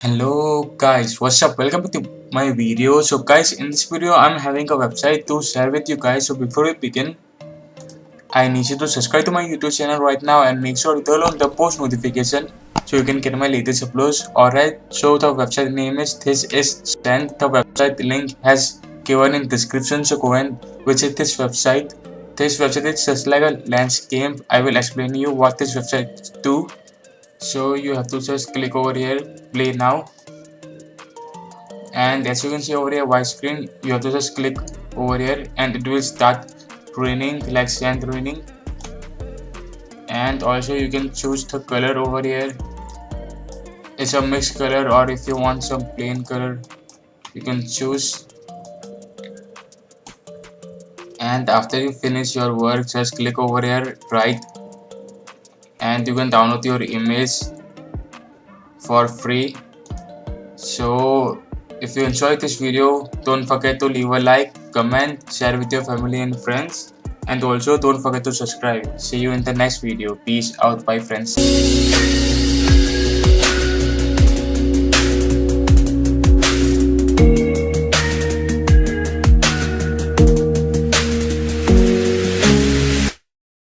Hello guys, what's up? Welcome to my video. So guys, in this video I'm having a website to share with you guys. So before we begin, I need you to subscribe to my YouTube channel right now and make sure to turn on the post notification so you can get my latest uploads. Alright, so the website name is Thisissand. The website link has given in description, so go and visit this website. This website is just like a landscape. I will explain you what this website do. So you have to just click over here, play now, and as you can see over here white screen, you have to just click over here and it will start raining like sand raining. And also you can choose the color over here. It's a mixed color, or if you want some plain color you can choose. And after you finish your work, just click over here right, and you can download your image for free. So if you enjoyed this video, don't forget to leave a like, comment, share with your family and friends, and also don't forget to subscribe. See you in the next video. Peace out, bye friends.